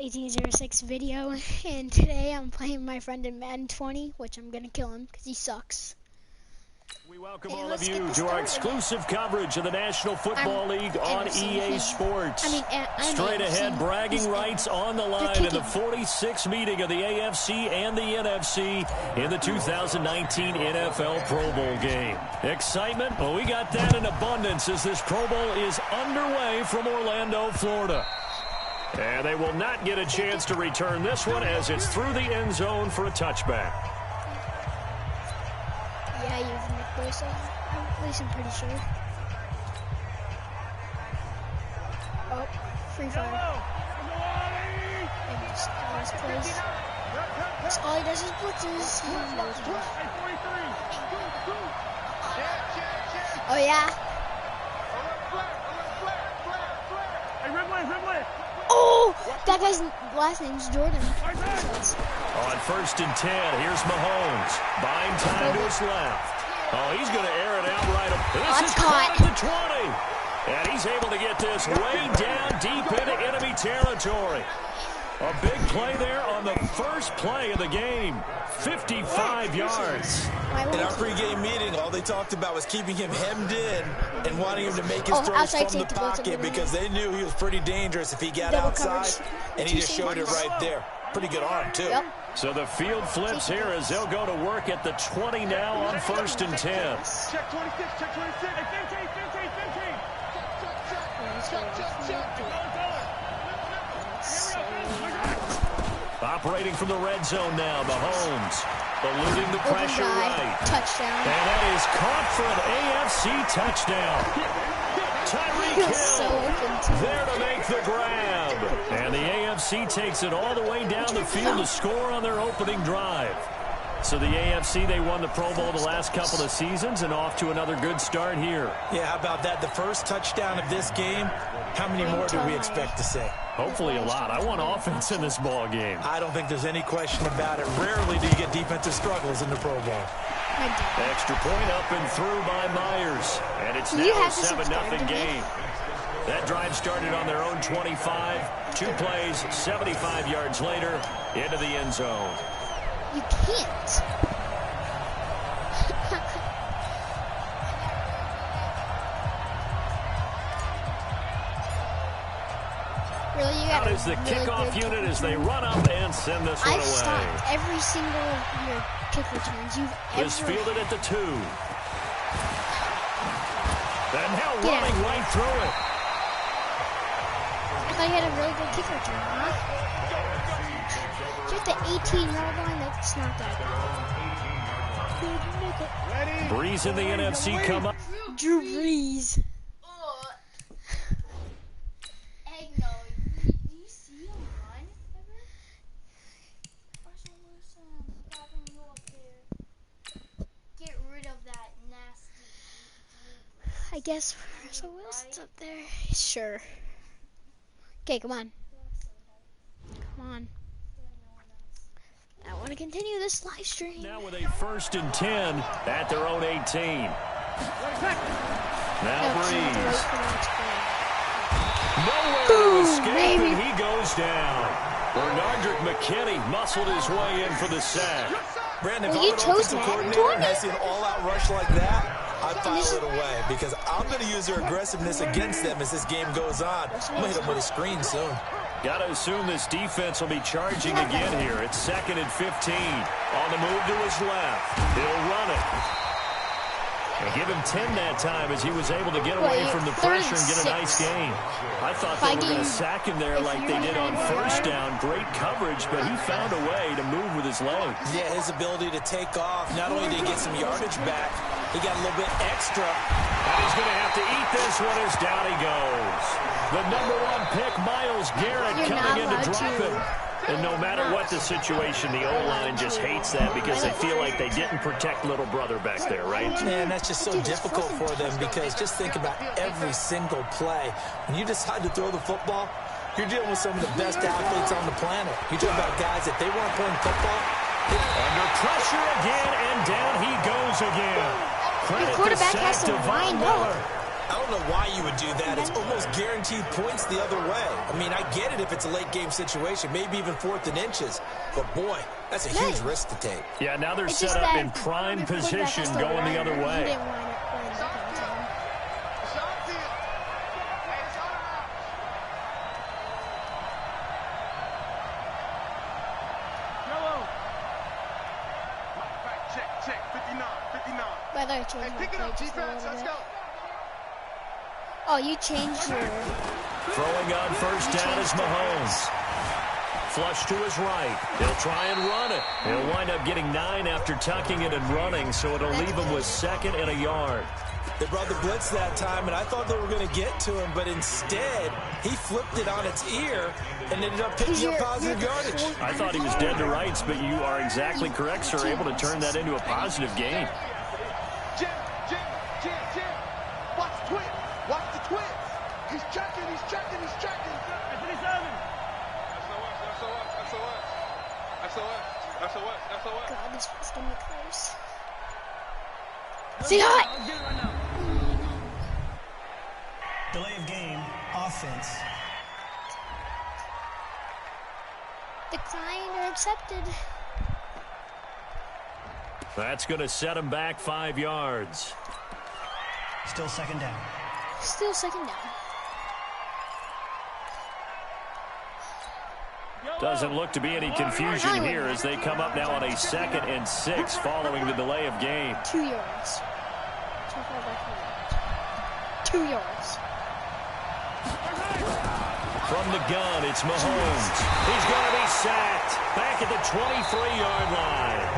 1806 video, and today I'm playing my friend in Madden 20, which I'm gonna kill him because he sucks. We welcome all of you to our exclusive coverage of the National Football League on EA Sports. Straight ahead, bragging rights on the line in the 46th meeting of the AFC and the NFC in the 2019 NFL Pro Bowl game. Excitement? Well, we got that in abundance as this Pro Bowl is underway from Orlando, Florida. And they will not get a chance to return this one as it's through the end zone for a touchback. Yeah, you've Nick Bosa. At least I'm pretty sure. Oh, free fire. And just nice plays. That's all he does is blitzes. Oh, yeah. Oh, that guy's last name's Jordan. On 1st and 10, here's Mahomes. Buying time to his left. Oh, he's going to air it out right up. This is caught at the 20. And he's able to get this way down deep into enemy territory. A big play there on the first play of the game. 55 yards. In our pregame meeting, all they talked about was keeping him hemmed in and wanting him to make his throws from the pocket because they knew he was pretty dangerous if he got outside, and he just showed it right there. Pretty good arm, too. Yep. So the field flips here as they'll go to work at the 20 now on 1st and 10. Check 26, check 26. Hey, 15. Operating from the red zone now, Mahomes. Eluding the pressure right. Touchdown. And that is caught for an AFC touchdown. Tyreek Hill there to make the grab. And the AFC takes it all the way down the field to score on their opening drive. So the AFC, they won the Pro Bowl the last couple of seasons and off to another good start here. Yeah, how about that? The first touchdown of this game, how many more do we expect to see? Hopefully a lot. I want offense in this ball game. I don't think there's any question about it. Rarely do you get defensive struggles in the Pro Bowl. Extra point up and through by Myers. And it's now a 7-0 game. That drive started on their own 25. 2 plays, 75 yards later, into the end zone. You can't. Really, you Out is the kickoff unit as they run up and send this one away. I've stopped every single of your kick returns you've ever. Is fielded at the 2. And now running right through it. I thought you had a really good kick return, huh? You're at the 18-yard line. That's not that good. Breeze in the NFC come up. Drew Brees. I guess Russell Wilson's up there. Sure. Okay, come on. Come on. I want to continue this live stream. Now with a 1st and 10 at their own 18. Now Breeze. Nowhere to escape, and he goes down. Bernardrick McKinney muscled his way in for the sack. Brandon, if I'm an offensive coordinator and I see an all-out rush like that, I file it away because I'm going to use their aggressiveness against them as this game goes on. I'm going to hit them with a screen soon. Got to assume this defense will be charging again here. It's 2nd and 15. On the move to his left. He'll run it. And give him 10 that time as he was able to get away from the pressure and get a nice gain. I thought they were going to sack him there like they did on 1st down. Great coverage, but he found a way to move with his legs. Yeah, his ability to take off. Not only did he get some yardage back, he got a little bit extra. And he's going to have to eat this one as down he goes. The #1 pick, Myles Garrett, coming in to drop him. And no matter what the situation, the O-line just hates that because they feel like they didn't protect little brother back there, right? Man, that's just so difficult for them because just think about every single play. When you decide to throw the football, you're dealing with some of the best athletes on the planet. You're talking about guys, if they weren't playing football. Under pressure again, and down he goes again. The quarterback has to wind up. I don't know why you would do that. It's almost guaranteed points the other way. I mean, I get it if it's a late game situation, maybe even 4th and inches. But, boy, that's a huge risk to take. Yeah, now they're set up in prime position going the other way. Oh, you changed your... Throwing on first down is Mahomes. Flush to his right. He'll try and run it. He'll wind up getting 9 after tucking it and running, so it'll leave him with 2nd and a yard. They brought the blitz that time, and I thought they were going to get to him, but instead, he flipped it on its ear and ended up picking up positive yardage. I thought he was dead to rights, but you are exactly correct, sir. Able to turn that into a positive gain. Watch the twins. Watch the twins. He's checking. He's checking. He's checking. God, this was gonna be close. See that? Delay of game, offense. Declined or accepted. That's going to set him back 5 yards. Still 2nd down. Still 2nd down. Doesn't look to be any confusion here as they come up now on a 2nd and 6 following the delay of game. 2 yards. 2 yards. From the gun, it's Mahomes. He's going to be sacked back at the 23-yard line.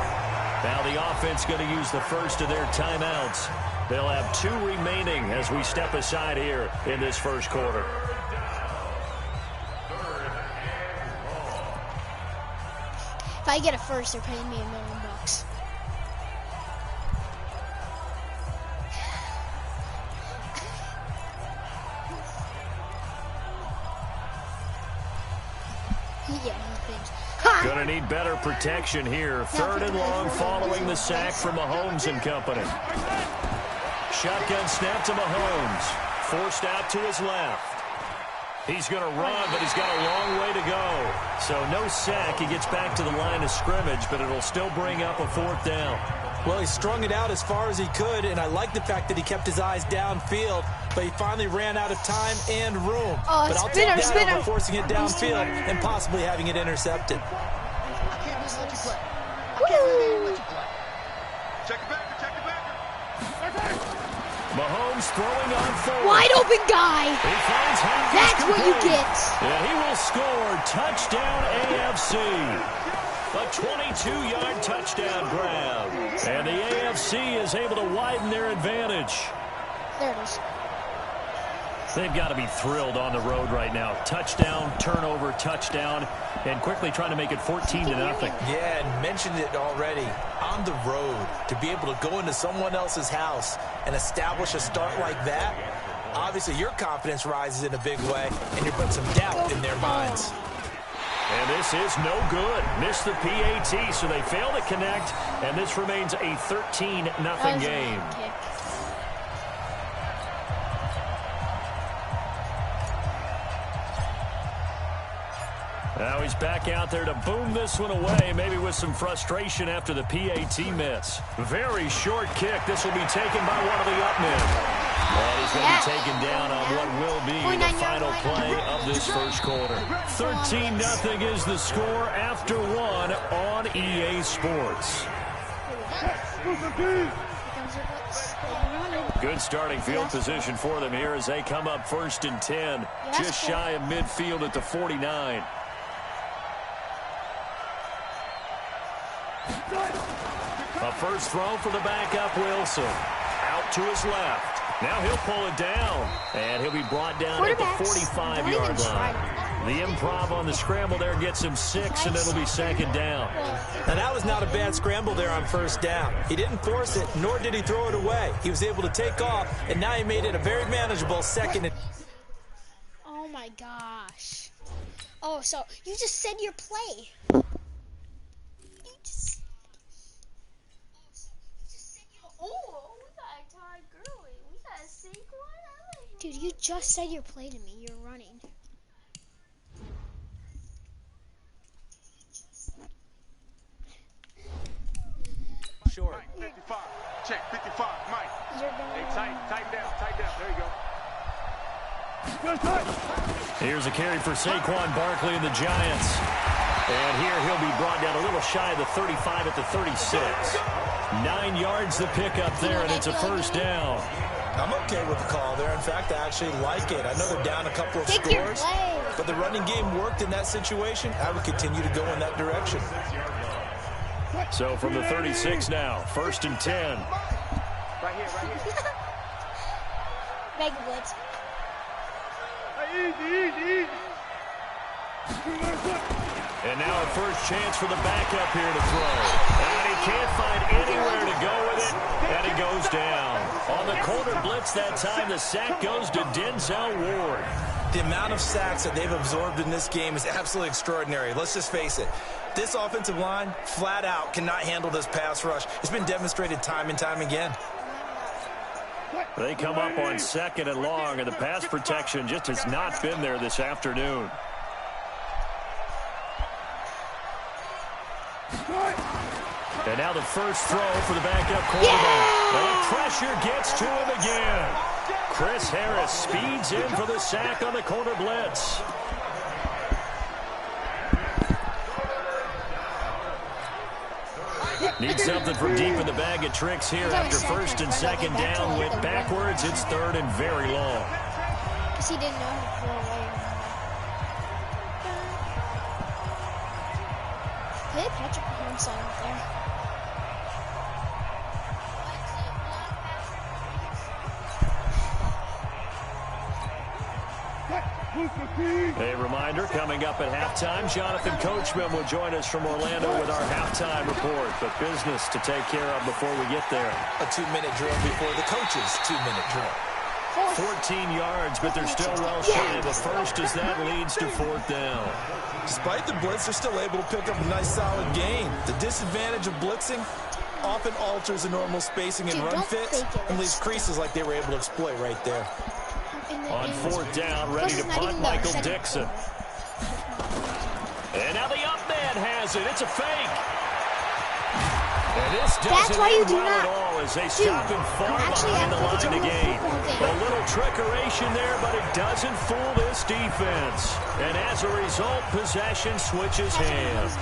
Now the offense going to use the first of their timeouts. They'll have 2 remaining as we step aside here in this first quarter. If I get a first, they're paying me $1 million. Gonna need better protection here. 3rd and long following the sack from Mahomes and company. Shotgun snap to Mahomes. Forced out to his left. He's going to run, but he's got a long way to go. So no sack. He gets back to the line of scrimmage, but it'll still bring up a 4th down. Well, he strung it out as far as he could, and I like the fact that he kept his eyes downfield, but he finally ran out of time and room. Oh, but I'll take that over forcing it downfield and possibly having it intercepted. I can't let you play. I can't let you play. Check it back. Check it back. Mahomes throwing on forward. Wide open guy. He finds Hopkins. That's what you get. And he will score. Touchdown AFC. A 22-yard touchdown grab. And the AFC is able to widen their advantage. There it is. They've got to be thrilled on the road right now. Touchdown, turnover, touchdown, and quickly trying to make it 14-0. Yeah, and mentioned it already. On the road, to be able to go into someone else's house and establish a start like that, obviously your confidence rises in a big way, and you're putting some doubt in their minds. And this is no good. Missed the PAT, so they fail to connect, and this remains a 13-0 game. Now he's back out there to boom this one away, maybe with some frustration after the PAT miss. Very short kick. This will be taken by one of the upmen. And he's going to be taken down on what will be the final play of this first quarter. 13-0 is the score after 1 on EA Sports. Good starting field position for them here as they come up 1st and 10. Just shy of midfield at the 49. A first throw for the backup Wilson. Out to his left. Now he'll pull it down. And he'll be brought down at the 45-yard line. The improv on the scramble there gets him 6, and it'll be 2nd down. Now that was not a bad scramble there on 1st down. He didn't force it, nor did he throw it away. He was able to take off, and now he made it a very manageable 2nd. Oh, my gosh. Oh, so you just said your play. Oh, we got a Todd Gurley. We got a sync one. Dude, you just said your play to me. You're running. Short. Mike, 55. Check, 55. Mike. Hey, tight down. There you go. Here's a carry for Saquon Barkley and the Giants. And here he'll be brought down a little shy of the 35 at the 36. 9 yards the pickup there, and it's a first down. I'm okay with the call there. In fact, I actually like it. I know they're down a couple of scores, but the running game worked in that situation. I would continue to go in that direction. So from the 36 now, 1st and 10. Right here. Big blitz. Easy. And now a first chance for the backup here to throw. And he can't find anywhere to go with it, and he goes down. On the corner blitz that time, the sack goes to Denzel Ward. The amount of sacks that they've absorbed in this game is absolutely extraordinary. Let's just face it. This offensive line, flat out, cannot handle this pass rush. It's been demonstrated time and time again. They come up on 2nd and long, and the pass protection just has not been there this afternoon. And now the first throw for the backup quarterback. And the pressure gets to him again. Chris Harris speeds in for the sack on the corner blitz. Need something from deep in the bag of tricks here after 1st and 2nd down. Went backwards. It's 3rd and very long. Because he didn't know how to throw away. Hey, Patrick Mahomes out there. A reminder, coming up at halftime, Jonathan Coachman will join us from Orlando with our halftime report. But business to take care of before we get there. A 2-minute drill before the coach's 2-minute drill. 14 yards, but they're still well shy of the first as that leads to 4th down. Despite the blitz, they're still able to pick up a nice solid gain. The disadvantage of blitzing often alters the normal spacing and run fits and leaves creases like they were able to exploit right there. On 4th down, ready to punt, Michael Dixon. And now the up man has it. It's a fake. And this doesn't end well at all as they stop him far behind the line to gain. A little trickeration there, but it doesn't fool this defense. And as a result, possession switches hands.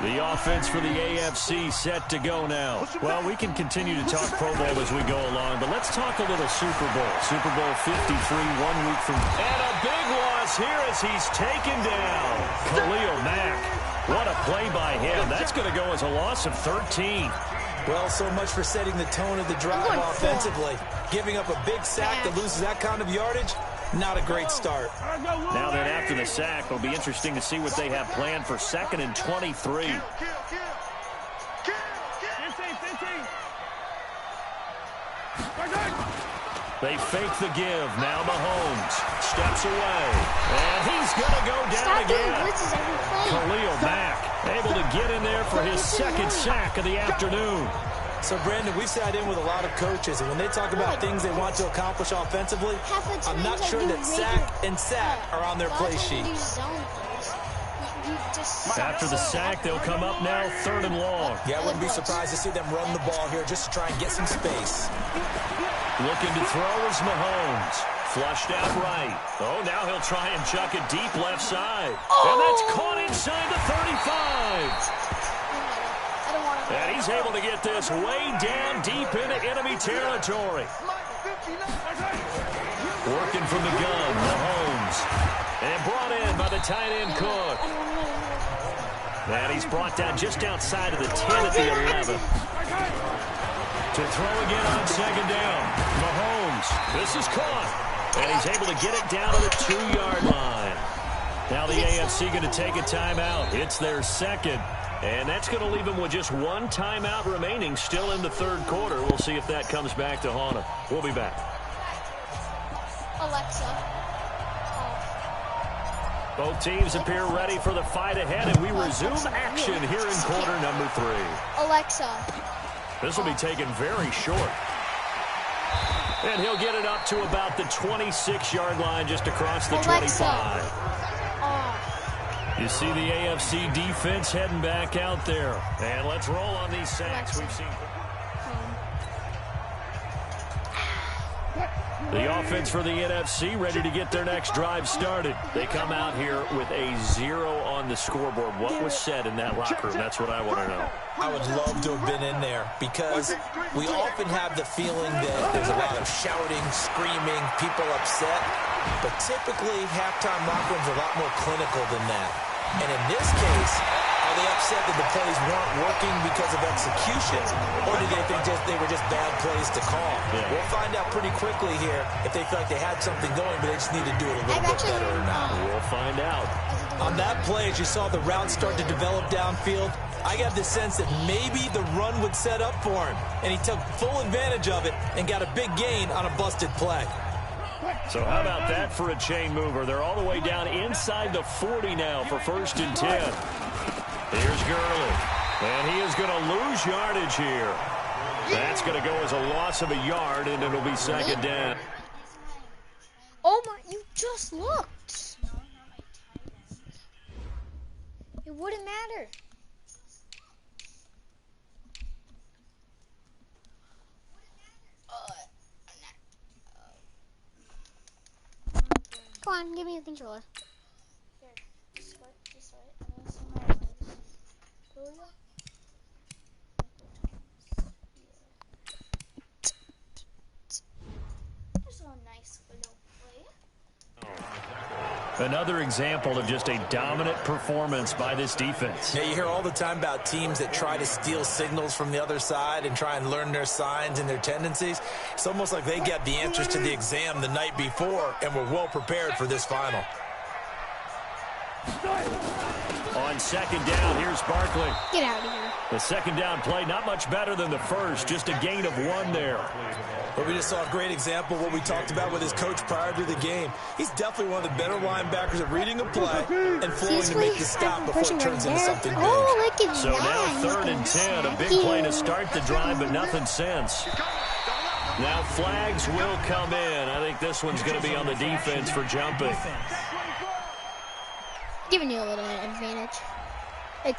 The offense for the AFC set to go now. Well, we can continue to talk Pro Bowl as we go along, but let's talk a little Super Bowl. Super Bowl 53, 1 week from... And a big loss here as he's taken down. Khalil Mack. What a play by him. That's going to go as a loss of 13. Well, so much for setting the tone of the drive offensively. Giving up a big sack that loses that kind of yardage, not a great start. Now then, after the sack, it'll be interesting to see what they have planned for 2nd and 23. They fake the give. Now Mahomes steps away. And he's going to go down again. Khalil Mack able to get in there for his 2nd sack of the afternoon. So, Brandon, we've sat in with a lot of coaches, and when they talk about things they want to accomplish offensively, I'm not sure that sack and sack are on their play sheet. After the sack, they'll come up now 3rd and long. Yeah, I wouldn't be surprised to see them run the ball here just to try and get some space. Looking to throw is Mahomes. Flushed out right. Oh, now he'll try and chuck it deep left side. And that's caught inside the 35. And he's able to get this way down deep into enemy territory. Working from the gun, Mahomes. And brought in by the tight end Cook. And he's brought down just outside of the 10 at the 11. To throw again on 2nd down. Mahomes. This is caught. And he's able to get it down to the 2-yard line. Now the AFC going to take a timeout. It's their 2nd. And that's going to leave them with just 1 timeout remaining still in the 3rd quarter. We'll see if that comes back to haunt them. We'll be back. Alexa. Both teams appear ready for the fight ahead, and we resume action here in quarter number 3. Alexa. This will be taken very short. And he'll get it up to about the 26-yard line just across the Alexa. 25. You see the AFC defense heading back out there. And let's roll on these sacks we've seen. The offense for the NFC ready to get their next drive started. They come out here with a 0 on the scoreboard. What was said in that locker room? That's what I want to know. I would love to have been in there because we often have the feeling that there's a lot of shouting, screaming, people upset. But typically, halftime locker rooms are a lot more clinical than that. And in this case, are they upset that the plays weren't working because of execution, or do they think they were just bad plays to call? Yeah. We'll find out pretty quickly here if they feel like they had something going, but they just need to do it a little bit better or not. We'll find out. On that play, as you saw the route start to develop downfield, I got the sense that maybe the run would set up for him, and he took full advantage of it and got a big gain on a busted play. So how about that for a chain mover? They're all the way down inside the 40 now for 1st and 10. Here's Gurley, and he is going to lose yardage here. That's going to go as a loss of a yard, and it'll be 2nd down. Oh my, you just looked. It wouldn't matter. Come on, give me the controller. Here, just wait. I'm gonna see my legs. There's a nice little play. Another example of just a dominant performance by this defense. Yeah, you hear all the time about teams that try to steal signals from the other side and try and learn their signs and their tendencies. It's almost like they get the answers to the exam the night before and were well prepared for this final. On 2nd down, here's Barkley. Get out of here. The 2nd down play, not much better than the first, just a gain of 1 there. But we just saw a great example of what we talked about with his coach prior to the game. He's definitely one of the better linebackers at reading a play and flowing to make the stop before it turns into something big. Oh, look at So that. now 3rd and 10, a big play to start the drive, but nothing since. Now flags will come in. I think this one's going to be on the defense for jumping. Giving you a little advantage. Like,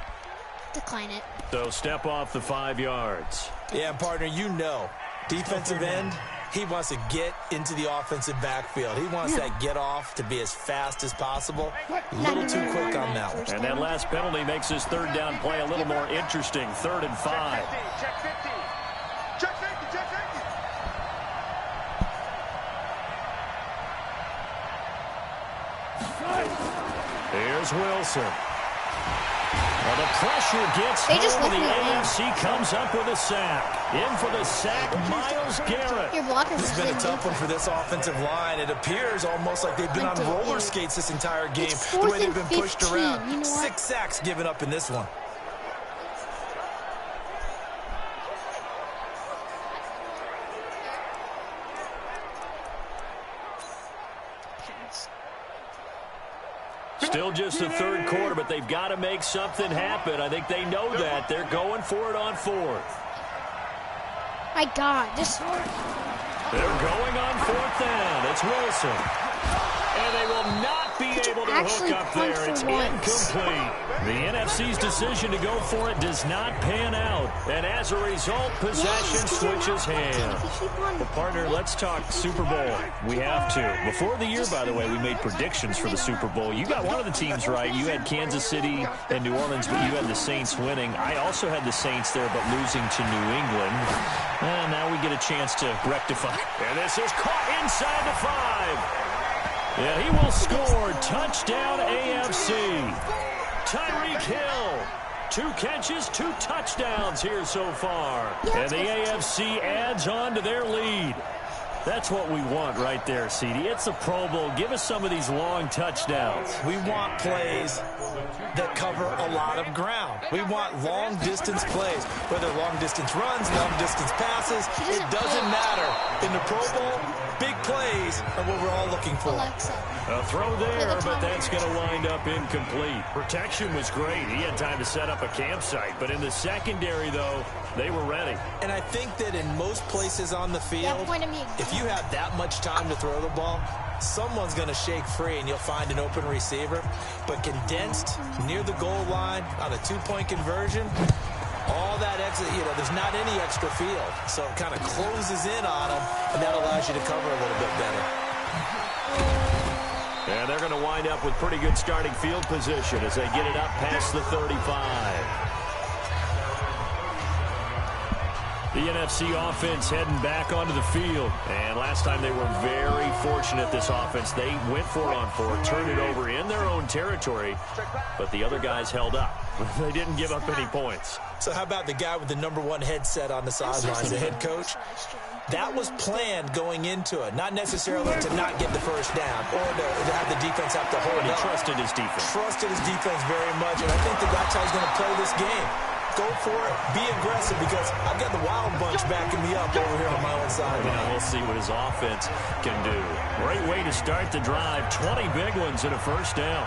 decline it. So step off the 5 yards. Yeah, partner, you know, defensive end, he wants to get into the offensive backfield. He wants that get off to be as fast as possible. A little too quick on that one. And that last penalty makes his 3rd down play a little more interesting. 3rd and 5. Check 50. Check 50. Check 50. Here's Wilson. Well, the pressure gets home, and the AFC comes up with a sack. In for the sack, Myles Garrett. It's been a tough one for this offensive line. It appears almost like they've been on roller skates this entire game, the way they've been pushed around. You know 6 sacks given up in this one. Still just the 3rd quarter, but they've got to make something happen. I think they know that. They're going for it on 4th. My God, this. They're going on 4th down. It's Wilson. And they will not be able to hook up there. It's incomplete. The NFC's decision to go for it does not pan out. And as a result, possession switches hands. Well, partner, let's talk Super Bowl. We have to. Before the year, by the way, we made predictions for the Super Bowl. You got one of the teams right. You had Kansas City and New Orleans, but you had the Saints winning. I also had the Saints there, but losing to New England. And now we get a chance to rectify. And this is caught inside the 5. Yeah, he will score. Touchdown, AFC. Tyreek Hill. 2 catches, 2 touchdowns here so far. And the AFC adds on to their lead. That's what we want right there, CD. It's a Pro Bowl. Give us some of these long touchdowns. We want plays that cover a lot of ground. We want long-distance plays, whether long-distance runs, long-distance passes. It doesn't matter. In the Pro Bowl, big plays are what we're all looking for. A throw there, but that's going to wind up incomplete. Protection was great. He had time to set up a campsite. But in the secondary, though, they were ready. And I think that in most places on the field, if you have that much time to throw the ball, someone's going to shake free and you'll find an open receiver. But condensed near the goal line on a two-point conversion, all that extra, there's not any extra field. So it kind of closes in on them, and that allows you to cover a little bit better. And they're going to wind up with pretty good starting field position as they get it up past the 35. The NFC offense heading back onto the field. And last time they were very fortunate, this offense. They went 4-on-4, turned it over in their own territory, but the other guys held up. They didn't give up any points. So how about the guy with the #1 headset on the sideline, the head coach? That was planned going into it, not necessarily to not get the first down or to have the defense have to hold He up. trusted his defense. Trusted his defense very much, and I think that's how he's going to play this game. Go for it, be aggressive, because I've got the wild bunch backing me up over here on my own side. We'll see what his offense can do. Great way to start the drive. 20 big ones and a first down.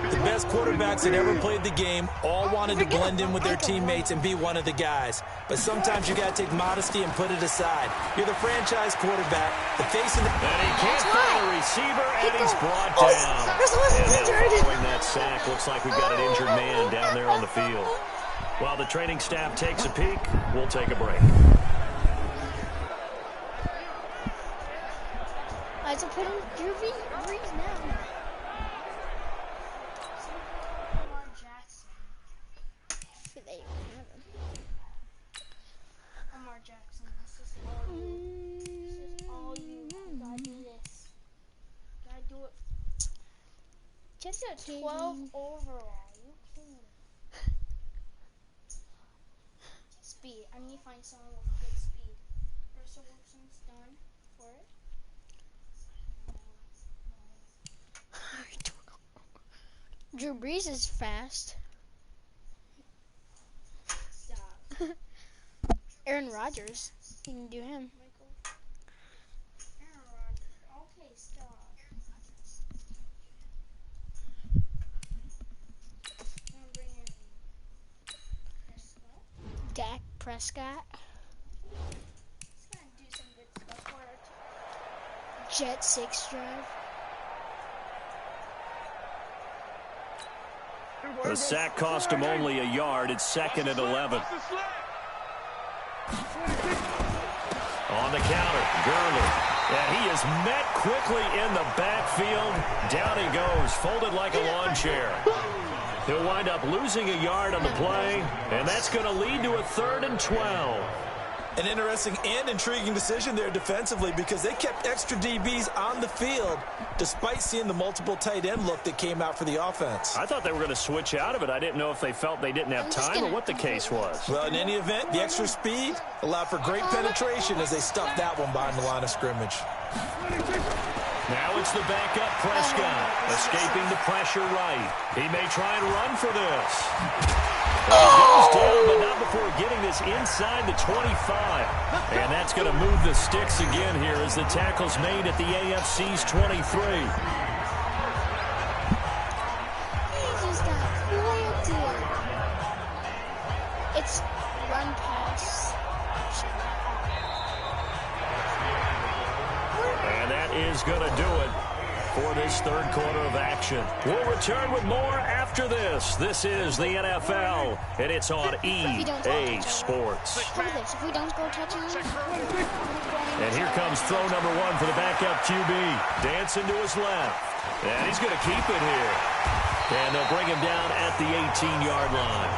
The best quarterbacks that ever played the game all wanted to blend in with their teammates and be one of the guys. But sometimes you got to take modesty and put it aside. You're the franchise quarterback, the face of the... And he can't find a receiver, and he's brought down. And following that sack, looks like we've got an injured man down there on the field. While the training staff takes a peek, we'll take a break. I should put in Drew Brees now. Just a 12 overall. You can't. Speed. I need to find someone with good speed. Russell Wilson's done for it. Drew Brees is fast. Stop. Aaron Rodgers. You can do him. Aaron Rodgers. Okay, stop. Dak Prescott. He's gonna do some good stuff for it. Jet 6 drive. The sack cost him only a yard. It's 2nd and 11. On the counter, Gurley. And he is met quickly in the backfield. Down he goes, folded like a lawn chair. He'll wind up losing a yard on the play, and that's going to lead to a 3rd and 12. An interesting and intriguing decision there defensively, because they kept extra DBs on the field despite seeing the multiple tight end look that came out for the offense. I thought they were going to switch out of it. I didn't know if they felt they didn't have time or what the case was. Well, in any event, the extra speed allowed for great penetration as they stuffed that one behind the line of scrimmage. Now it's the backup Prescott, escaping the pressure right. He may try and run for this. He goes down, but not before getting this inside the 25. And that's going to move the sticks again here as the tackle's made at the AFC's 23. It's run pass. And that is going to do it for this 3rd quarter of action. We'll return with more after this. This is the NFL, and it's on EA Sports. If we don't go touching him. And here comes throw number 1 for the backup QB. Dancing to his left. And he's going to keep it here. And they'll bring him down at the 18-yard line.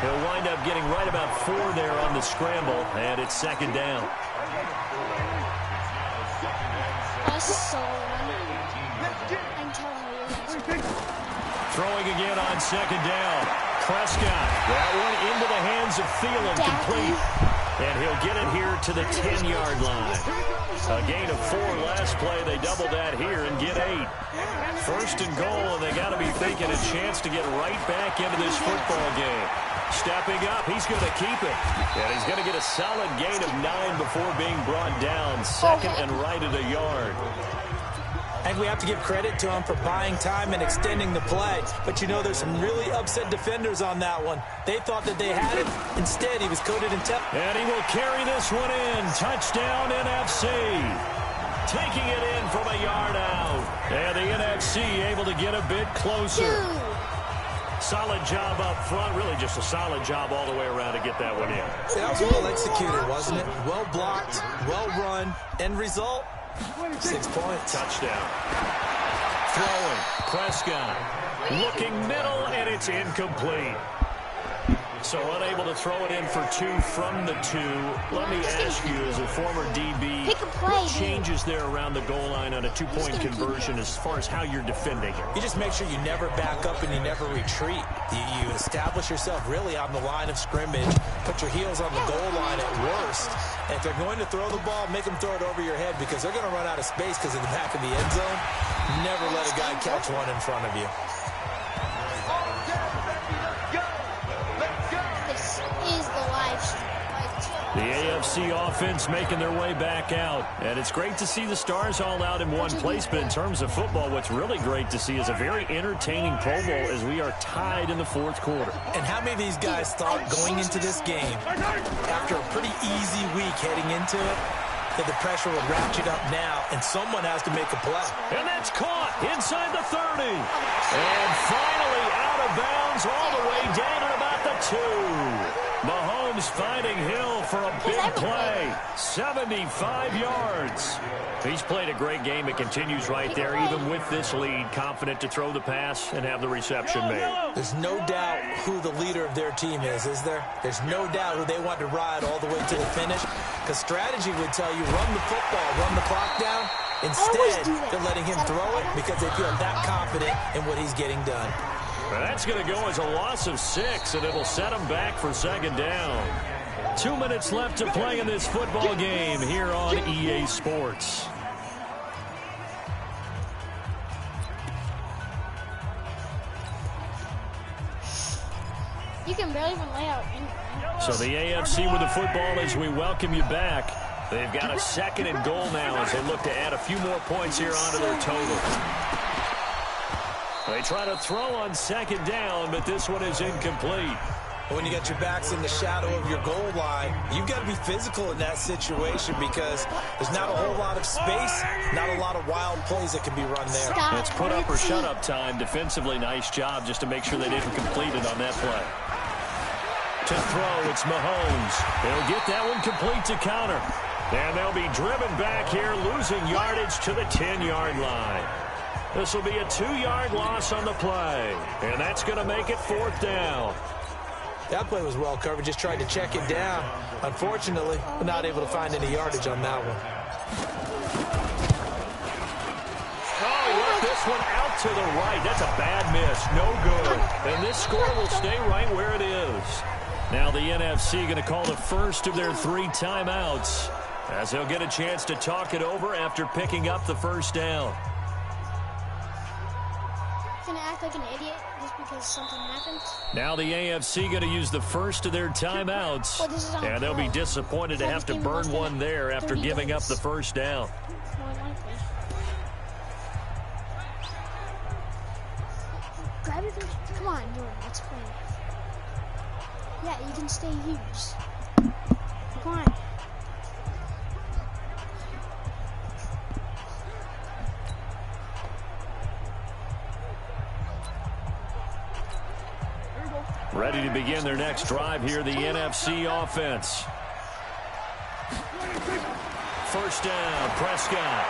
He'll wind up getting right about 4 there on the scramble, and it's 2nd down. I'm telling you. Throwing again on 2nd down. Prescott. That one into the hands of Thielen, complete. And he'll get it here to the 10-yard line. A gain of 4 last play. They double that here and get 8. First and goal, and they got to be thinking a chance to get right back into this football game. Stepping up, he's going to keep it. And he's going to get a solid gain of 9 before being brought down. Second and right at a yard. I think we have to give credit to him for buying time and extending the play. But, you know, there's some really upset defenders on that one. They thought that they had it. Instead, he was coated in And he will carry this one in. Touchdown, NFC. Taking it in from a yard out. And the NFC able to get a bit closer. Solid job up front. Really just a solid job all the way around to get that one in. That was well executed, wasn't it? Well blocked, well run. End result, 6 points. Touchdown. Throwing. Prescott. Looking middle, and it's incomplete. So unable to throw it in for 2 from the 2. Let me ask you, as a former DB, what changes there around the goal line on a 2-point conversion as far as how you're defending it? You just make sure you never back up and you never retreat. You establish yourself really on the line of scrimmage, put your heels on the goal line at worst. And if they're going to throw the ball, make them throw it over your head because they're going to run out of space because in the back of the end zone, never let a guy catch one in front of you. The AFC offense making their way back out. And it's great to see the Stars all out in one place. But in terms of football, what's really great to see is a very entertaining Pro Bowl as we are tied in the 4th quarter. And how many of these guys thought going into this game, after a pretty easy week heading into it, that the pressure would ratchet up now and someone has to make a play. And that's caught inside the 30. And finally out of bounds all the way down at about the 2. Mahomes finding Hill for a big play. 75 yards. He's played a great game. It continues right there, even with this lead. Confident to throw the pass and have the reception made. There's no doubt who the leader of their team is there? There's no doubt who they want to ride all the way to the finish. Because strategy would tell you, run the football, run the clock down. Instead, they're letting him throw it because they feel that confident in what he's getting done. That's going to go as a loss of 6, and it'll set them back for 2nd down. 2 minutes left to play in this football game here on EA Sports. You can barely even lay out anything. So the AFC with the football as we welcome you back. They've got a 2nd and goal now as they look to add a few more points here onto their total. They try to throw on 2nd down, but this one is incomplete. When you got your backs in the shadow of your goal line, you've got to be physical in that situation because there's not a whole lot of space, not a lot of wild plays that can be run there. It's put up or shut up time. Defensively, nice job just to make sure they didn't complete it on that play. To throw, it's Mahomes. He'll get that one complete to counter. And they'll be driven back here, losing yardage to the 10-yard line. This will be a 2-yard loss on the play. And that's going to make it 4th down. That play was well covered. Just tried to check it down. Unfortunately, we're not able to find any yardage on that one. Oh, he left this one out to the right. That's a bad miss. No good. And this score will stay right where it is. Now the NFC going to call the first of their 3 timeouts as they'll get a chance to talk it over after picking up the 1st down. Gonna act like an idiot just because something happened. Now the AFC going to use the first of their timeouts, and they'll be disappointed to have to burn one there after giving up the 1st down. Grab it. Come on, let's play. Yeah, you can stay used. Come on. Ready to begin their next drive here, the NFC offense. 1st down, Prescott.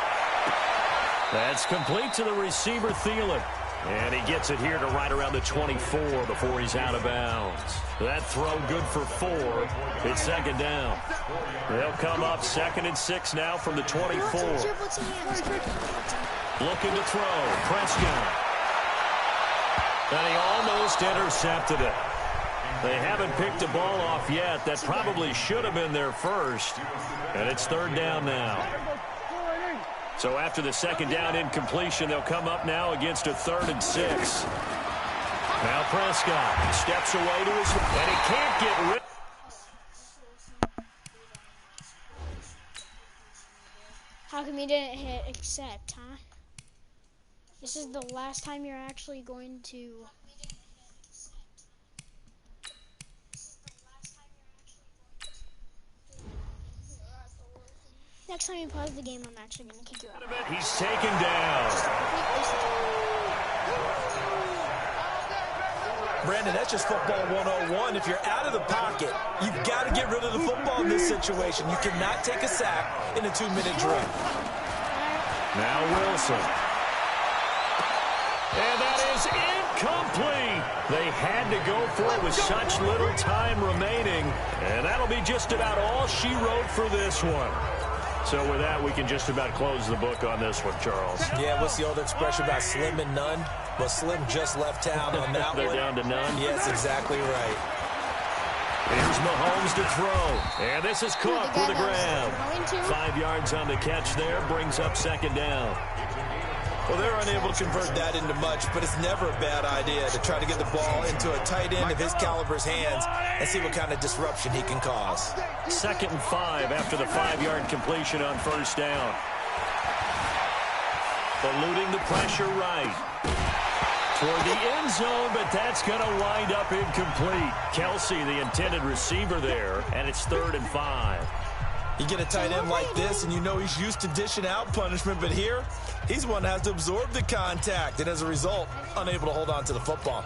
That's complete to the receiver, Thielen. And he gets it here to right around the 24 before he's out of bounds. That throw good for 4. It's 2nd down. They'll come up 2nd and 6 now from the 24. Looking to throw, Prescott. And he almost intercepted it. They haven't picked the ball off yet. That probably should have been their first. And it's third down now. So after the second down incompletion, they'll come up now against a 3rd and 6. Now Prescott steps away to his, and he can't get rid. How come he didn't hit accept, huh? This is the last time you're actually going to... Next time you pause the game, I'm actually going to kick you out. He's taken down. Brandon, that's just football 101. If you're out of the pocket, you've got to get rid of the football in this situation. You cannot take a sack in a 2-minute drill. Now Wilson. And that is incomplete. They had to go for it with such little time remaining. And that'll be just about all she wrote for this one. So with that, we can just about close the book on this one, Charles. Yeah, what's the old expression about slim and none? Well, Slim just left town on that They're one. down to none? Yes, exactly right. Here's Mahomes to throw. And this is caught for the grab. 5 yards on the catch there, brings up second down. Well, they're unable to convert that into much, but it's never a bad idea to try to get the ball into a tight end of his caliber's hands and see what kind of disruption he can cause. 2nd and 5 after the 5-yard completion on first down. Eluding the pressure right. Toward the end zone, but that's going to wind up incomplete. Kelsey, the intended receiver there, and it's 3rd and 5. You get a tight end like this, and you know he's used to dishing out punishment, but here, he's one that has to absorb the contact, and as a result, unable to hold on to the football.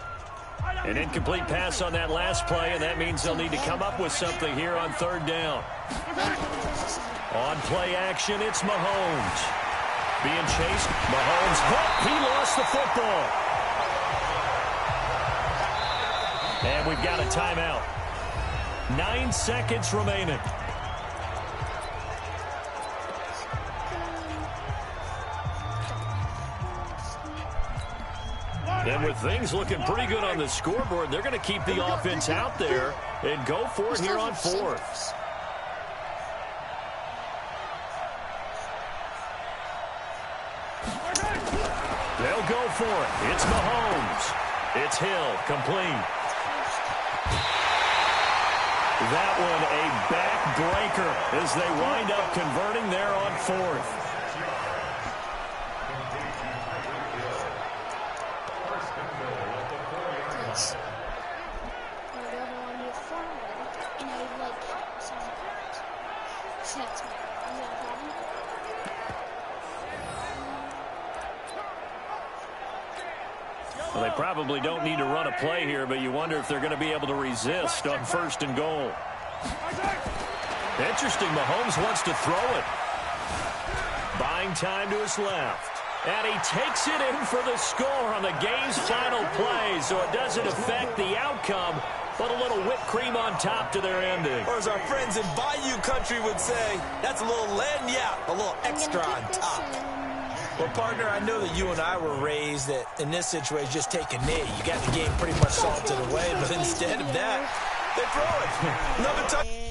An incomplete pass on that last play, and that means they'll need to come up with something here on 3rd down. On play action, it's Mahomes. Being chased, Mahomes hit. He lost the football. And we've got a timeout. 9 seconds remaining. And with things looking pretty good on the scoreboard, they're going to keep the offense out there and go for it here on 4th. They'll go for it. It's Mahomes. It's Hill, complete. That one a backbreaker as they wind up converting there on 4th. Well, they probably don't need to run a play here, but you wonder if they're going to be able to resist on 1st and goal. Interesting, Mahomes wants to throw it. Buying time to his left. And he takes it in for the score on the game's final play, so it doesn't affect the outcome, but a little whipped cream on top to their ending. Or as our friends in Bayou Country would say, that's a little lagniappe, a little extra on top. Well, partner, I know that you and I were raised that in this situation, just take a knee. You got the game pretty much salted away, but instead of that, they throw it. Another touch.